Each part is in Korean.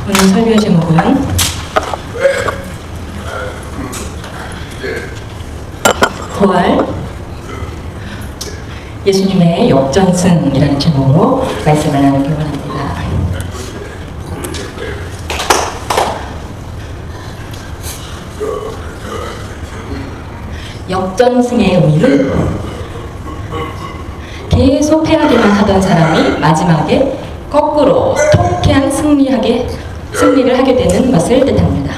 오늘 설교의 제목은 부활 예수님의 역전승이라는 제목으로 말씀을 나누기 원합니다. 역전승의 의미는 계속 패하기만 하던 사람이 마지막에 거꾸로 통쾌한 승리를 하게 되는 것을 뜻합니다.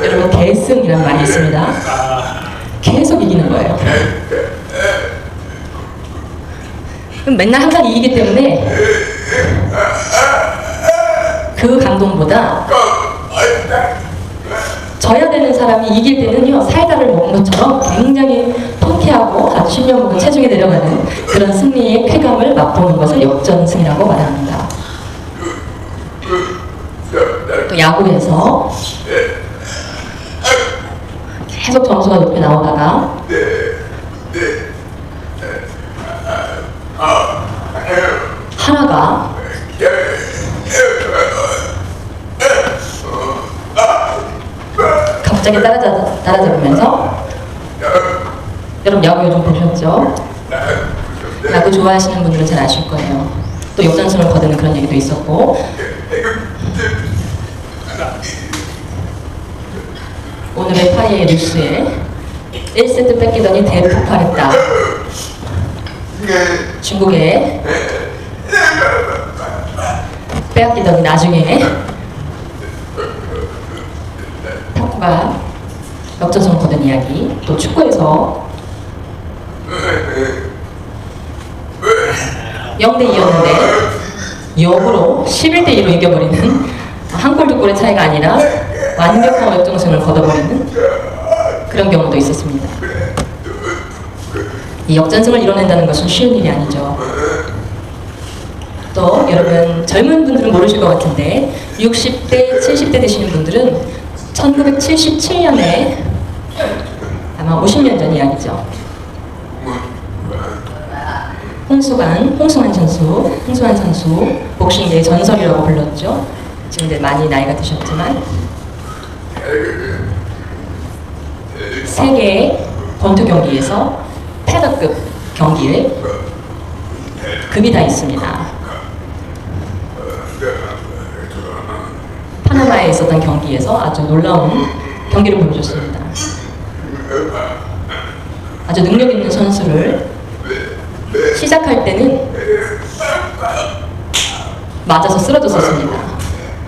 여러분, 대승이라는 말이 있습니다. 계속 이기는 거예요. 그럼 맨날 항상 이기기 때문에 그 감동보다 져야 되는 사람이 이길 때는요, 사이다를 먹은 것처럼 굉장히 통쾌하고 아주 신념으로 체중이 내려가는 그런 승리의 쾌감을 맛보는 것을 역전승이라고 말합니다. 또 야구에서 계속 점수가 높게 나오다가 하나가 갑자기 따라잡으면서, 여러분 야구 요즘 보셨죠? 야구 좋아하시는 분들은 잘 아실 거예요. 또 역전승을 거두는 그런 얘기도 있었고, 오늘의 파리의 뉴스에 1세트 뺏기더니 대폭발했다. 중국에 빼앗기더니 나중에 탁구가 역전승을 거둔 이야기, 또 축구에서 0대2였는데 역으로 11대2로 이겨버리는, 한 골 두 골의 차이가 아니라 완벽한 역전승을 거둬버리는 그런 경우도 있었습니다. 이 역전승을 이뤄낸다는 것은 쉬운 일이 아니죠. 또 여러분, 젊은 분들은 모르실 것 같은데 60대, 70대 되시는 분들은 1977년에 아마 50년 전 이야기죠. 홍수환 선수 복싱계의 전설이라고 불렀죠. 지금 많이 나이가 드셨지만 세계 권투 경기에서 패더급 경기에 급이 다 있습니다. 파나마에 있었던 경기에서 아주 놀라운 경기를 보여줬습니다. 아주 능력 있는 선수를 시작할 때는 맞아서 쓰러졌었습니다.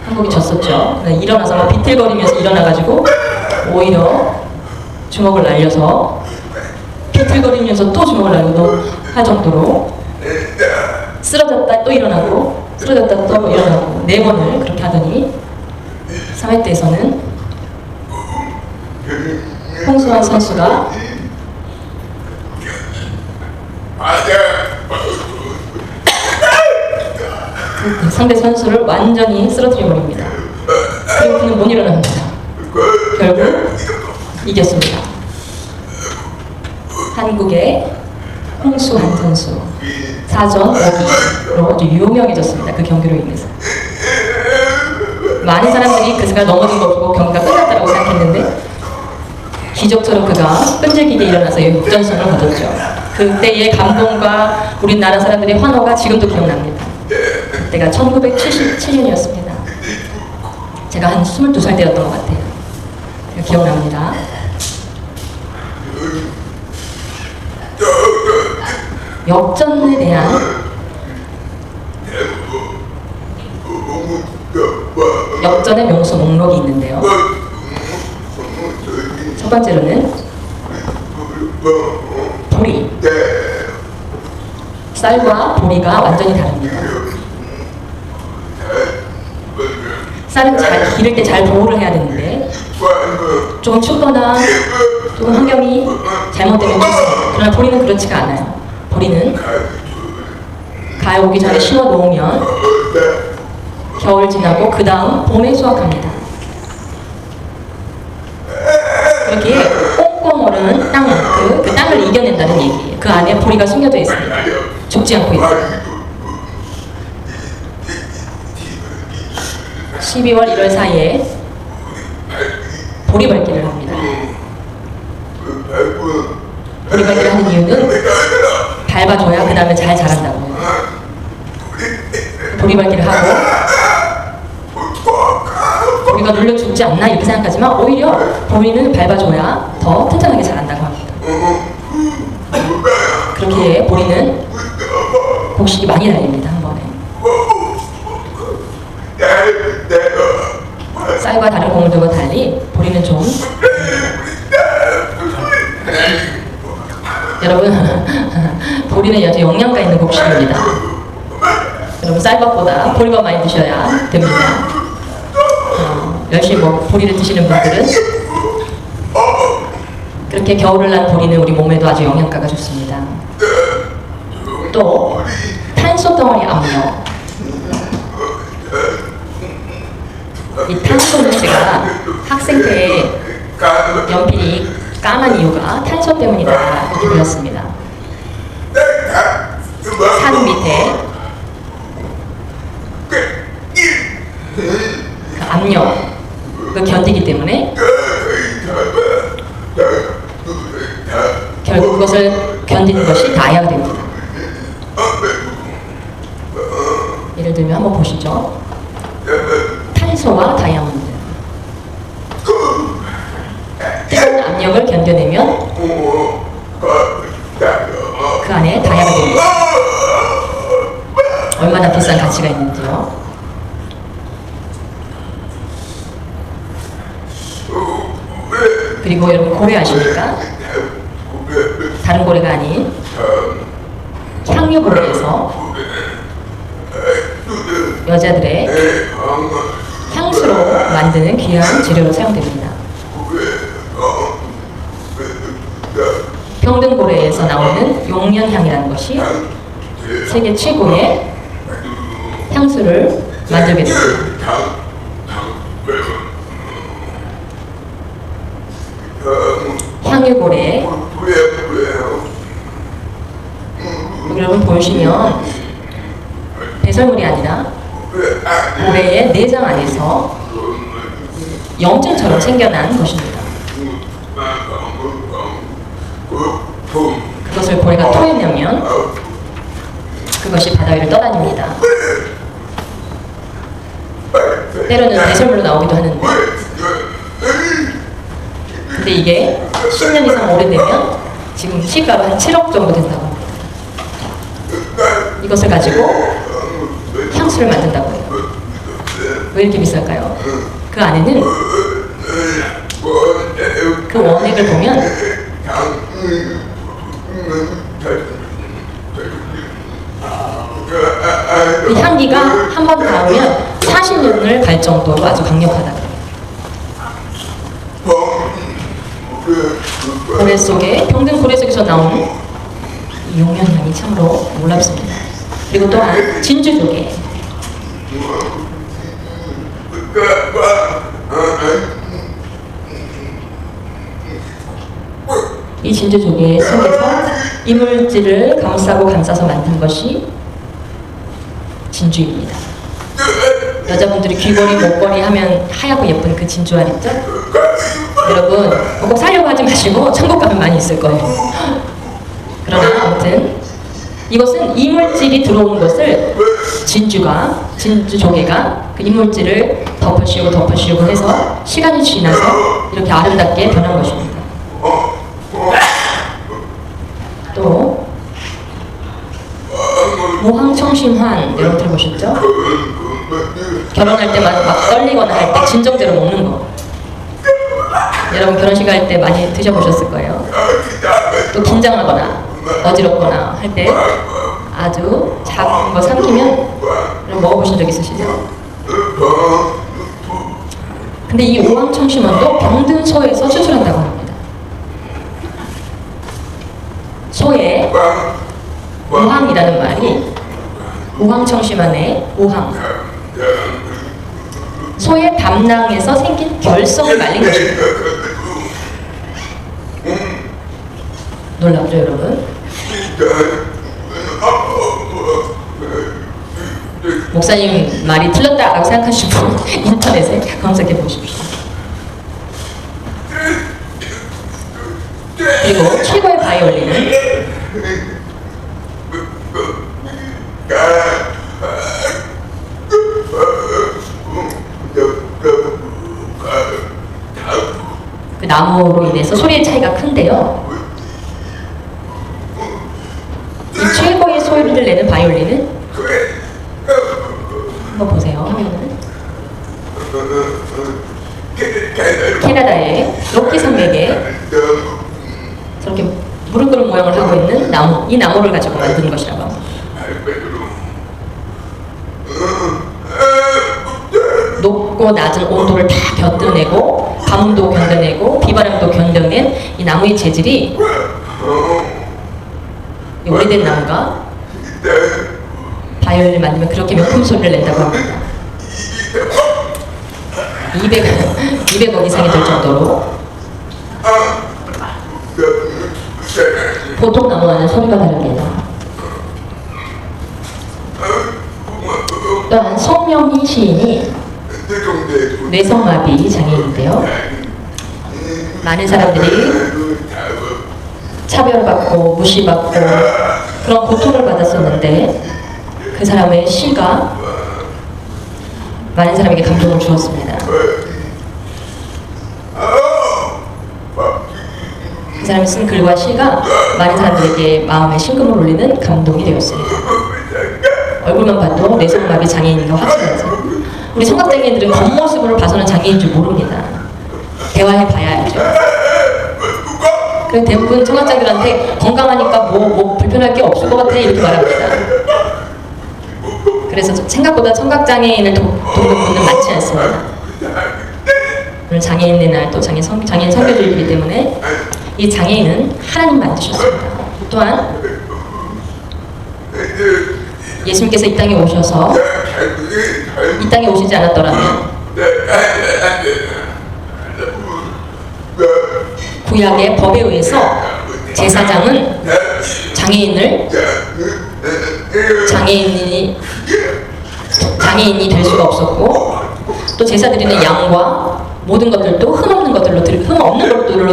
한국이 졌었죠. 일어나서 막 비틀거리면서 일어나가지고 오히려 주먹을 날려서 비틀거리면서 또 주먹을 날리고 할 정도로 쓰러졌다 또 일어나고 쓰러졌다 또 일어나고 4번을 그렇게 하더니 3회 때에서는 홍수환 선수가 상대 선수를 완전히 쓰러뜨려 버립니다. 그리고 그는 못 일어납니다. 결국 이겼습니다. 한국의 홍수환 선수 4전 5기로 아주 유명해졌습니다. 그 경기로 인해서 많은 사람들이 그 순간 넘어진 거 보고 경기가 끝났다고 생각했는데 기적처럼 그가 끈질기게 일어나서 역전승을 거뒀죠. 그때의 감동과 우리나라 사람들의 환호가 지금도 기억납니다. 그때가 1977년이었습니다. 제가 한 22살 때였던 것 같아요. 기억납니다. 역전에 대한 역전의 명수 목록이 있는데요. 첫 번째로는 보리. 쌀과 보리가 완전히 다릅니다. 쌀은 잘 기를 때 잘 보호를 해야 되는데 조금 춥거나 조금 환경이 잘못되면 춥습니다. 그러나 보리는 그렇지가 않아요. 보리는 가을 오기 전에 심어 놓으면 겨울 지나고 그 다음 봄에 수확합니다. 그렇게 꽁꽁 얼은 땅, 그 땅을 이겨낸다는 얘기예요. 그 안에 보리가 숨겨져 있습니다. 죽지 않고 있어요. 12월 1월 사이에 보리발길을 합니다. 보리발길을 하는 이유는 밟아줘야 그 다음에 잘 자란다고요. 보리발길을 하고 보리가 눌려 죽지 않나 이렇게 생각하지만 오히려 보리는 밟아줘야 더 튼튼하게 자란다고 합니다. 그렇게 보리는 곡식이 많이 달립니다. 한 번에. 쌀과 다른 곡물들과 달리 보리는 좀 여러분 보리는 아주 영양가 있는 곡식입니다. 여러분 쌀밥보다 보리밥 많이 드셔야 됩니다. 열심히 보리를 드시는 분들은 그렇게 겨울을 난 보리는 우리 몸에도 아주 영양가가 좋습니다. 또 탄소 덩어리 압력. 이 탄소는 제가 학생 때 연필이 까만 이유가 탄소 때문이다 이렇게 배웠습니다. 산 밑에 그 압력을 견디기 때문에 결국 그것을 견디는 것이 다이아가 됩니다. 예를 들면 한번 보시죠. 탄소와 다이아몬드. 뜨거운 압력을 견뎌내면 그 안에 다이아가 됩니다. 얼마나 비싼 가치가 있는지요. 그리고 여러분 고래 아십니까? 다른 고래가 아닌 향유 고래에서 여자들의 향수로 만드는 귀한 재료로 사용됩니다. 평등고래에서 나오는 용련향이라는 것이 세계 최고의 향수를 만들게 됩니다. 향유고래 여러분 보시면 배설물이 아니라 고래의 내장 안에서 염증처럼 생겨난 것입니다. 그것을 고래가 토해내면 그것이 바다 위를 떠다닙니다. 때로는 배설물로 나오기도 하는데 근데 이게 10년 이상 오래되면 지금 시가로 한 7억 정도 된다고 합니다. 이것을 가지고 향수를 만든다고 해요. 왜 이렇게 비쌀까요? 그 안에는 그 원액을 보면 이 향기가 한 번 닿으면 40년을 갈 정도로 아주 강력하다고 해요. 고래 속에 평등 고래 속에서 나오는 용연향이 참으로 놀랍습니다. 그리고 또한 진주조개. 이 진주조개 속에서 이물질을 감싸고 감싸서 만든 것이 진주입니다. 여자분들이 귀걸이, 목걸이 하면 하얗고 예쁜 그 진주알 있죠? 여러분 꼭 사려고 하지 마시고 천국 가면 많이 있을 거예요. 그러나 아무튼 이것은 이물질이 들어온 것을 진주조개가 그 이물질을 덮어씌우고 해서 시간이 지나서 이렇게 아름답게 변한 것입니다. 또 모항청심환 여러분 들어보셨죠? 결혼할 때 막 떨리거나 할 때 진정제로 먹는 거. 여러분 결혼식 할 때 많이 드셔보셨을 거예요. 또 긴장하거나 어지럽거나 할 때 아주 작은 거 삼키면 먹어보신 적 있으시죠? 근데 이 오황청심환도 병든 소에서 수술한다고 합니다. 소의 우항이라는 말이 오황청심환의 오항, 소의 담낭에서 생긴 결석을 말린 것입니다. 놀랍죠 여러분? 목사님 말이 틀렸다라고 생각하시는 분 인터넷에 검색해 보십시오. 그리고 최고의 바이올린은 그 나무로 인해서 소리의 차이가 큰데요. 이 최고의 소리를 내는 바이올린은 한번 보세요. 화면을. 캐나다의 로키 산맥에 저렇게 무릎 꿇은 모양을 하고 있는 나무, 이 나무를 가지고 만든 것이라고 합니다. 높고 낮은 온도를 다 견뎌내고 가뭄도 견뎌내고 비바람도 견뎌낸 이 나무의 재질이 이 오래된 나무가 바이올린을 만들면 그렇게 명품 소리를 낸다고 합니다. 200억 이상이 될 정도로 보통 나무와는 소리가 다릅니다. 또한 송명희 시인이 뇌성마비 장애인인데요. 많은 사람들이 차별받고 무시받고 그런 고통을 받았었는데 그 사람의 시가 많은 사람에게 감동을 주었습니다. 그 사람이 쓴 글과 시가 많은 사람들에게 마음에 심금을 울리는 감동이 되었습니다. 얼굴만 봐도 뇌성마비 장애인인 거 확실하죠. 우리 청각장애인들은 겉모습으로 봐서는 장애인인 줄 모릅니다. 대화해 봐야죠. 그래서 대부분 청각장애인들한테 건강하니까 뭐 불편할 게 없을 것 같아 이렇게 말합니다. 그래서 생각보다 청각장애인을 돕는 분은 많지 않습니다. 오늘 장애인의 날 또 장애인 선교주의이기 때문에 이 장애인은 하나님 만드셨습니다. 또한 예수님께서 이 땅에 오셔서 이 땅에 오시지 않았더라면 구약의 법에 의해서 제사장은 장애인이 될 수가 없었고 또 제사 드리는 양과 모든 것들도 흠없는 것들로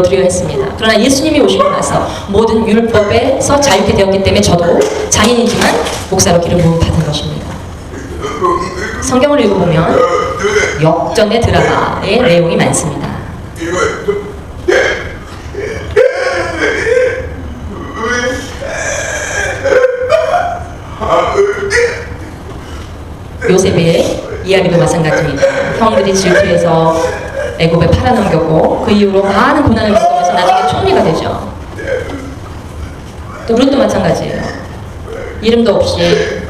드려야 했습니다. 그러나 예수님이 오시고 나서 모든 율법에서 자유케 되었기 때문에 저도 장애인이지만 목사로 기름 부음 받은 것입니다. 성경을 읽어보면 역전의 드라마의 내용이 많습니다. 요셉의 이야기도 마찬가지입니다. 형들이 질투해서 애굽에 팔아넘겼고 그 이후로 많은 고난을 겪으면서 나중에 총리가 되죠. 또 룻도 마찬가지예요. 이름도 없이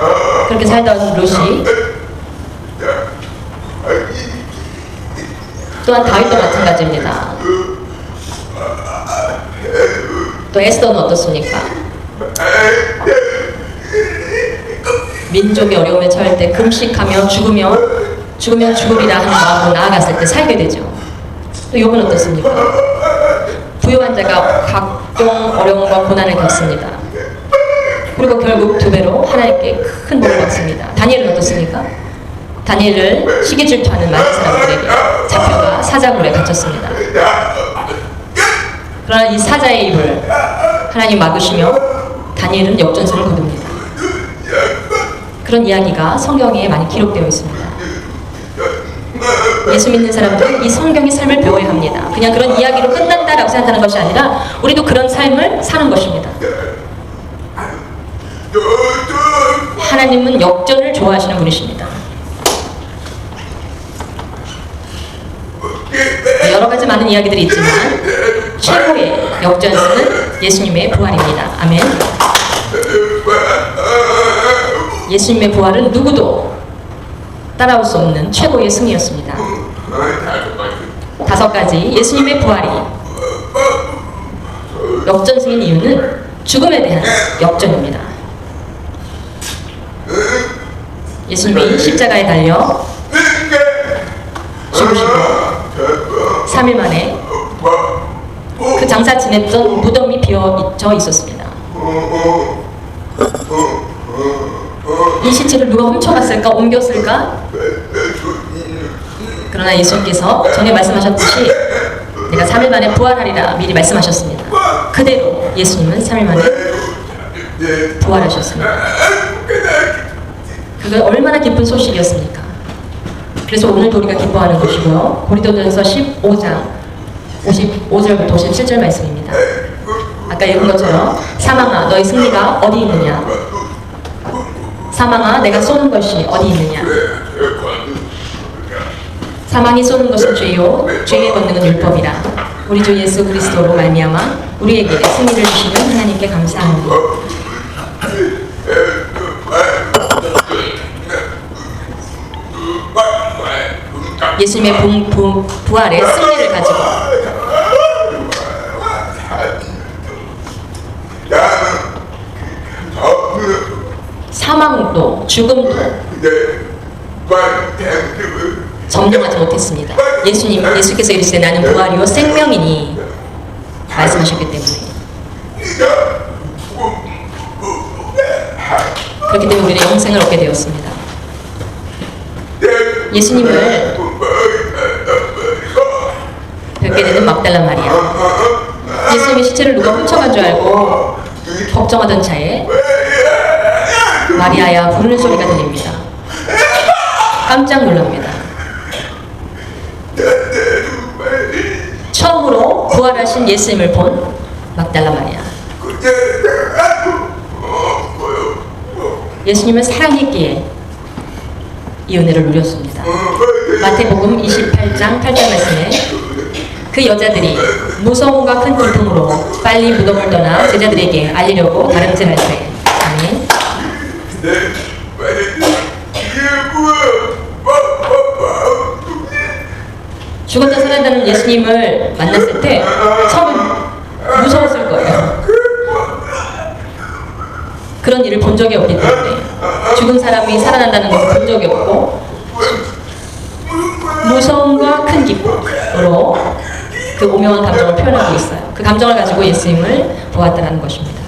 그렇게 살던 룻이 또한 다윗도 마찬가지입니다. 또 에스더는 어떻습니까? 민족의 어려움에 처할 때 금식하며 죽으면 죽으리라 하는 마음으로 나아갔을 때 살게 되죠. 또 욥은 어떻습니까? 부유한 자가 각종 어려움과 고난을 겪습니다. 그리고 결국 2배로 하나님께 큰 복을 받습니다. 다니엘은 어떻습니까? 다니엘을 시기 질투하는 많은 사람들에게 잡혀가 사자굴에 갇혔습니다. 그러나 이 사자의 입을 하나님 막으시며 다니엘은 역전승을 거둡니다. 그런 이야기가 성경에 많이 기록되어 있습니다. 예수 믿는 사람들은 이 성경의 삶을 배워야 합니다. 그냥 그런 이야기로 끝난다라고 생각하는 것이 아니라 우리도 그런 삶을 사는 것입니다. 하나님은 역전을 좋아하시는 분이십니다. 여러 가지 많은 이야기들이 있지만 최고의 역전승은 예수님의 부활입니다. 아멘. 예수님의 부활은 누구도 따라올 수 없는 최고의 승리였습니다. 5가지 예수님의 부활이 역전승인 이유는 죽음에 대한 역전입니다. 예수님이 십자가에 달려 죽으시고 3일 만에 그 장사 지냈던 무덤이 비어져 있었습니다. 이 시체를 누가 훔쳐갔을까? 옮겼을까? 그러나 예수님께서 전에 말씀하셨듯이 내가 3일 만에 부활하리라 미리 말씀하셨습니다. 그대로 예수님은 3일 만에 부활하셨습니다. 그건 얼마나 기쁜 소식이었습니까? 그래서 오늘도 우리가 기뻐하는 것이고요. 고린도전서 15장 55절부터 57절 말씀입니다. 아까 읽은 것처럼 사망아 너의 승리가 어디 있느냐? 사망아 내가 쏘는 것이 어디 있느냐? 사망이 쏘는 것은 죄요 죄의 권능은 율법이라. 우리 주 예수 그리스도로 말미암아 우리에게 승리를 주시는 하나님께 감사합니다. 예수님의 부활의 승리를 가지고 사망도 죽음도 점령하지 못했습니다. 예수께서 이르시되 나는 부활이요 생명이니 말씀하셨기 때문에 그렇기 때문에 우리는 영생을 얻게 되었습니다. 예수님을 뵙게 되는 막달라 마리아. 예수님의 시체를 누가 훔쳐간 줄 알고 걱정하던 차에 마리아야 부르는 소리가 들립니다. 깜짝 놀랍니다. 처음으로 부활하신 예수님을 본 막달라 마리아. 예수님은 사랑했기에 이 은혜를 누렸습니다. 마태복음 28장 8절 말씀에 그 여자들이 무서움과 큰 기쁨으로 빨리 무덤을 떠나 제자들에게 알리려고 다름질할 때 아멘. 죽었다 살아나는 예수님을 만났을 때 처음 무서웠을 거예요. 그런 일을 본 적이 없기 때문에 죽은 사람이 살아난다는 것을 본 적이 없고 무서움과 큰 기쁨으로 그 오묘한 감정을 표현하고 있어요. 그 감정을 가지고 예수님을 보았다는 것입니다.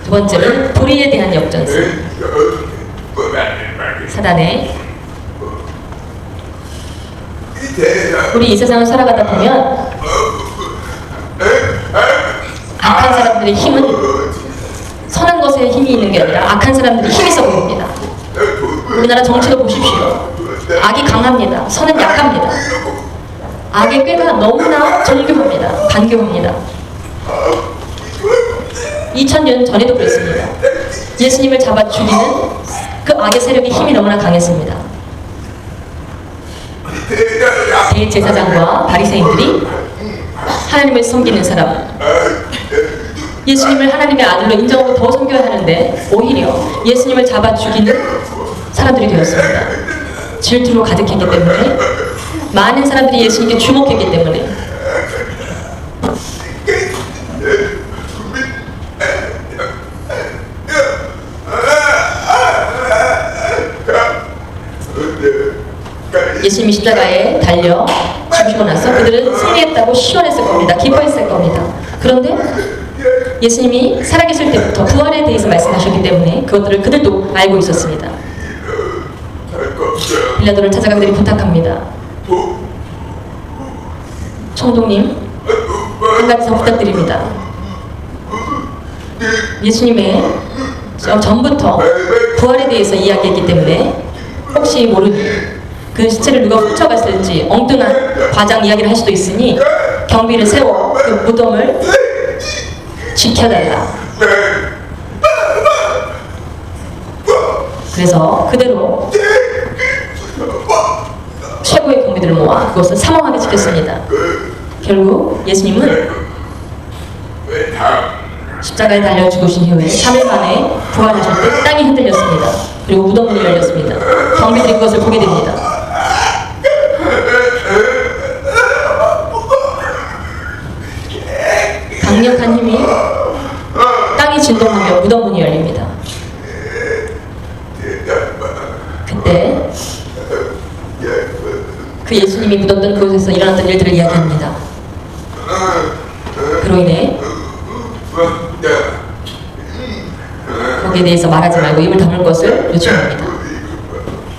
두 번째는 불의에 대한 역전승. 사단의 우리 이 세상을 살아가다 보면 악한 사람들의 힘은 선한 것에 힘이 있는 게 아니라 악한 사람들이 힘이 있어 보입니다. 우리나라 정치도 보십시오. 악이 강합니다. 선은 약합니다. 악의 꾀가 너무나 정교합니다. 간교합니다. 2000년 전에도 그랬습니다. 예수님을 잡아 죽이는 그 악의 세력의 힘이 너무나 강했습니다. 대제사장과 바리새인들이 하나님을 섬기는 사람, 예수님을 하나님의 아들로 인정하고 더 섬겨야 하는데 오히려 예수님을 잡아 죽이는 사람들이 되었습니다. 질투로 가득했기 때문에 많은 사람들이 예수님께 주목했기 때문에 예수님이 십자가에 달려 죽으시고 나서 그들은 승리했다고 시원했을 겁니다. 기뻐했을 겁니다. 그런데 예수님이 살아계실 때부터 부활에 대해서 말씀하셨기 때문에 그것들을 그들도 알고 있었습니다. 빌라도를 찾아가 그들이 부탁합니다. 총독님, 한 가지 더 부탁드립니다. 예수님의 전부터 부활에 대해서 이야기했기 때문에 혹시 모르니 그 시체를 누가 훔쳐갔을지 엉뚱한 과장 이야기를 할 수도 있으니 경비를 세워 그 무덤을 지켜달라. 그래서 그대로 최고의 경비들을 모아 그것을 삼엄하게 지켰습니다. 결국 예수님은 십자가에 달려 죽으신 이후에 3일 만에 부활하실 때 땅이 흔들렸습니다. 그리고 무덤문이 열렸습니다. 경비들이 그것을 보게 됩니다. 강력한 힘이 땅이 진동하며 무덤문이 열립니다. 그때 그 예수님이 묻었던 그곳에서 일어났던 일들을 이야기합니다. 그로 인해 거기에 것들에 대해서 말하지 말고 입을 다물 것을 요청합니다.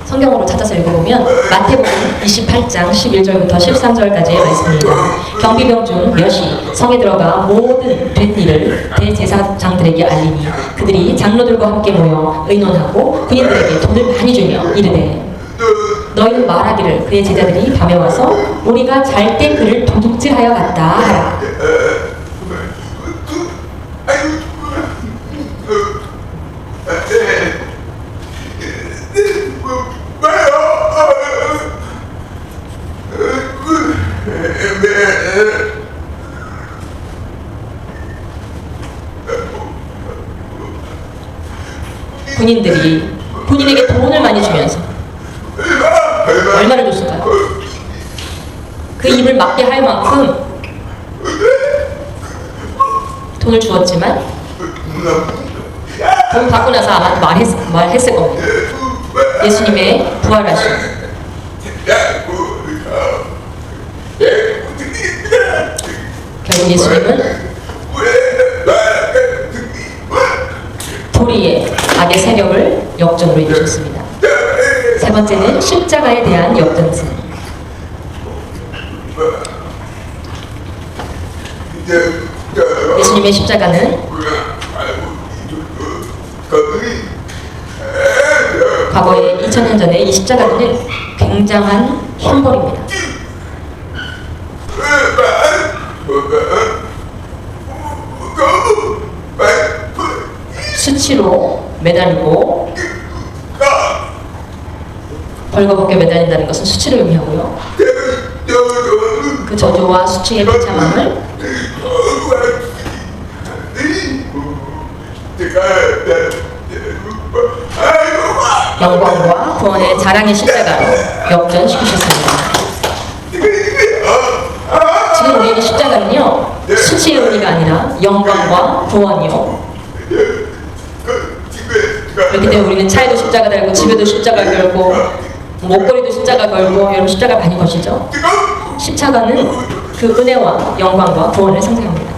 성경으로 찾아서 읽어보면 마태복음 28장 11절부터 13절까지의 말씀입니다. 경비병 중 몇이 성에 들어가 모든 된 일을 대제사장들에게 알리니 그들이 장로들과 함께 모여 의논하고 군인들에게 돈을 많이 주며 이르되 너희는 말하기를 그의 제자들이 밤에 와서 우리가 잘 때 그를 도둑질하여 갔다 하라. 군인들이 군인에게 돈을 많이 주면서 얼마를 줬을까요? 그 입을 막게 할 만큼 돈을 주었지만 돈 받고 나서 아마 말했을 겁니다. 예수님의 부활하심. 결국 예수님은 도리의 악의 세력을 역전으로 이루셨습니다. 세 번째는 십자가에 대한 역전승. 예수님의 십자가는 과거에 2000년 전에 이 십자가는 굉장한 심벌입니다. 수치로 매달리고 벌거벗게 매달린다는 것은 수치를 의미하고요. 그 저주와 수치의 비참함을 영광과 구원의 자랑의 십자가로 역전시키셨습니다. 지금 우리에게 십자가는요, 수치의 의미가 아니라 영광과 구원이요. 그렇기 때문에 우리는 차에도 십자가 달고 집에도 십자가 걸고 목걸이도 십자가 걸고 여러분 십자가 많이 거시죠? 십자가는 그 은혜와 영광과 구원을 상징합니다.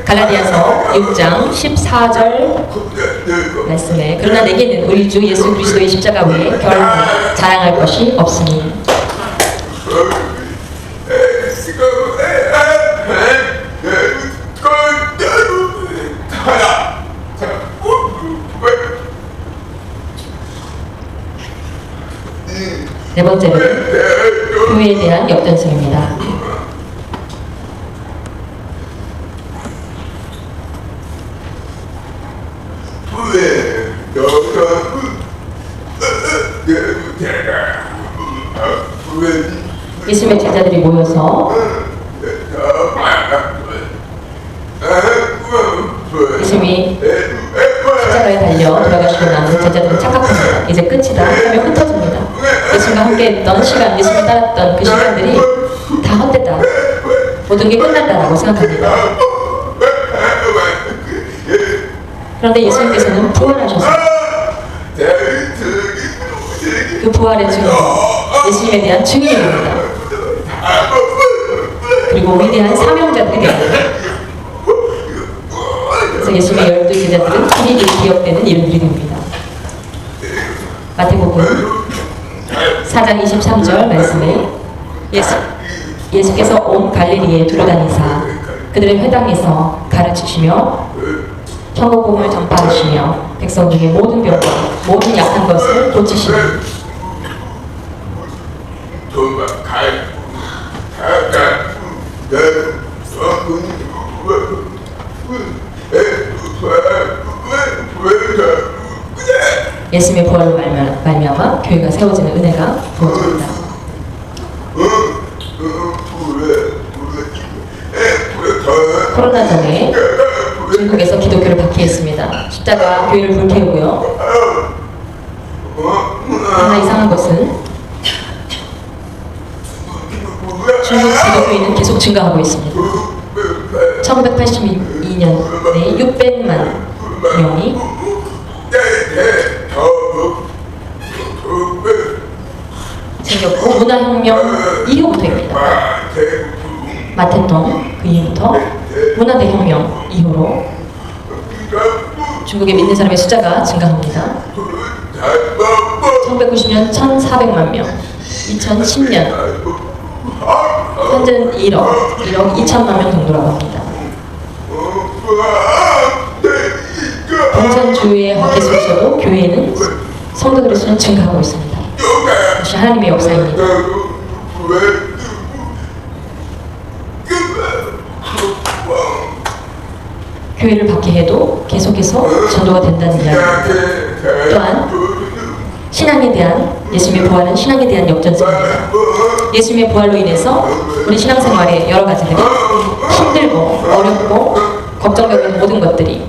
갈라디아서 6장 14절 말씀에 그러나 내게는 우리 주 예수 그리스도의 십자가 외에 결코 자랑할 것이 없으니 네 번째는 교회에 대한 역전승입니다. 예수님의 제자들이 모여서 예수님이 십자가에 달려 돌아가시고 나면 제자들은 착각합니다. 이제 끝이다 하며 흩어집니다. 예수님과 함께했던 시간, 예수님을 따랐던 그 시간들이 다 헛됐다. 모든 게 끝났다라고 생각합니다. 그런데 예수님께서는 부활하셔서 그 부활의 증인, 예수님에 대한 증인입니다. 그리고 위대한 사명자들이 됩니다. 그래서 예수님의 12 제자들은 길이 기억되는 이름들이 됩니다. 마태복음 4장 23절 말씀에 예수께서 온 갈릴리에 두루다니사 그들의 회당에서 가르치시며 천국복음을 전파하시며 백성 중에 모든 병과 모든 약한 것을 고치시니 예수님의 부활로 말미암아 교회가 세워지는 은혜가 부어집니다. 코로나 전에 중국에서 기독교를 박해했습니다. 십자가 교회를 불태우고요. 하나 이상한 것은 중국 기독교인은 계속 증가하고 있습니다. 1982년에 600만 명이 생겼고 문화혁명 이후부터입니다. 마태동 그 이후부터 문화대혁명 이후로 중국에 믿는 사람의 숫자가 증가합니다. 1990년 1,400만 명, 2010년 현재는 1억 2천만 명 정도라고 합니다. 공산주의에 계속해서도 교회는 성도들의 수는 증가하고 있습니다. 역시 하나님의 역사입니다. 교회를 박해해도 계속해서 전도가 된다는 이야기입니다. 또한 신앙에 대한, 예수님의 부활은 신앙에 대한 역전성입니다. 예수님의 부활로 인해서 우리 신앙생활에 여러 가지들이 힘들고 어렵고 걱정되고 있는 모든 것들이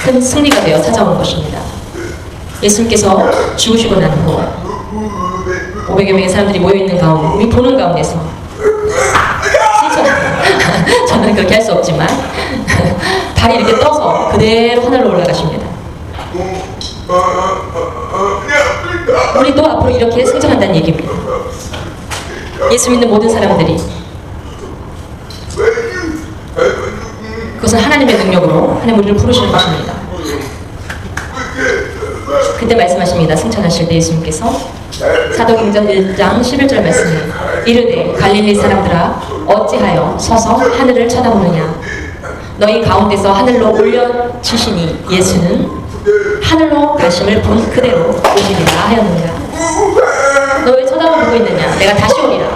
큰 승리가 되어 찾아온 것입니다. 예수님께서 죽으시고 난 후 500여 명의 사람들이 모여있는 가운데, 우리 보는 가운데서 저는 그렇게 할 수 없지만 발이 이렇게 떠서 그대로 하늘로 올라가십니다. 우리도 앞으로 이렇게 승천한다는 얘기입니다. 예수 믿는 모든 사람들이 그것은 하나님의 능력으로 하나님 우리를 부르시는 것입니다. 그때 말씀하십니다. 승천하실 때 예수님께서 사도행전 1장 11절 말씀에 이르되 갈릴리 사람들아 어찌하여 서서 하늘을 쳐다보느냐 너희 가운데서 하늘로 올려지시니 예수는 하늘로 가심을 본 그대로 오시리라 하였느니라. 너 왜 쳐다보고 있느냐? 내가 다시 오리라.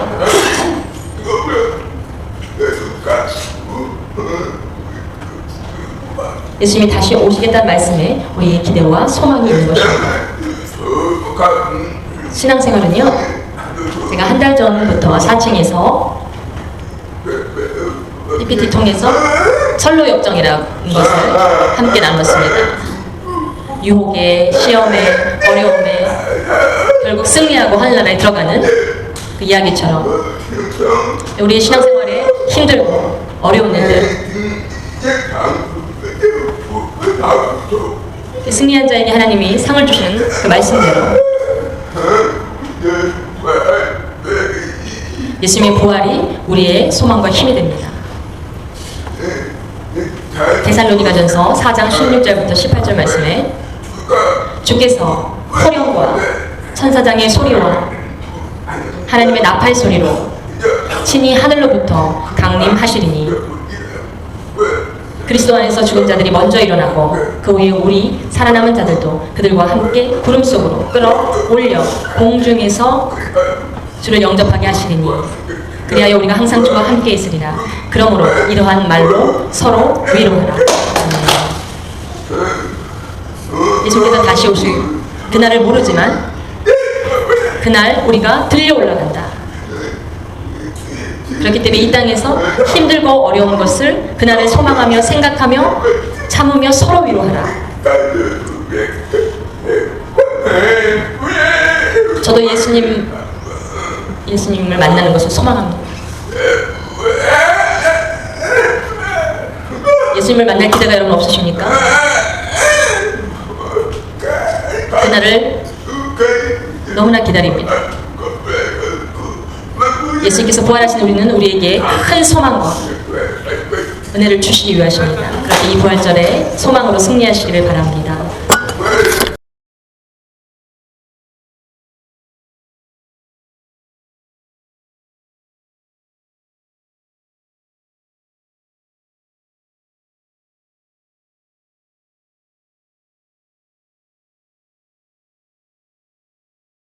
예수님이 다시 오시겠다는 말씀에 우리의 기대와 소망이 있는 것입니다. 신앙생활은요, 제가 한 달 전부터 4층에서 PPT 통해서 철로역정이라는 것을 함께 나눴습니다. 유혹에, 시험에, 어려움에 결국 승리하고 하늘나라에 들어가는 그 이야기처럼 우리의 신앙생활에 힘들고 어려운 일들, 승리한 자에게 하나님이 상을 주시는 그 말씀대로 예수님의 부활이 우리의 소망과 힘이 됩니다. 데살로니가전서 4장 16절부터 18절 말씀에 주께서 호령과 천사장의 소리와 하나님의 나팔 소리로 친히 하늘로부터 강림하시리니 그리스도 안에서 죽은 자들이 먼저 일어나고 그 후에 우리 살아남은 자들도 그들과 함께 구름 속으로 끌어올려 공중에서 주를 영접하게 하시리니 그리하여 우리가 항상 주와 함께 있으리라. 그러므로 이러한 말로 서로 위로하라. 예수님께서 다시 오실 그날을 모르지만 그날 우리가 들려 올라간다. 그렇기 때문에 이 땅에서 힘들고 어려운 것을 그날을 소망하며 생각하며 참으며 서로 위로하라. 저도 예수님을 만나는 것을 소망합니다. 예수님을 만날 기대가 여러분 없으십니까? 그날을 너무나 기다립니다. 예수님께서 부활하신 우리는 우리에게 큰 소망과 은혜를 주시기 위하십니다. 그렇게 이 부활절에 소망으로 승리하시기를 바랍니다.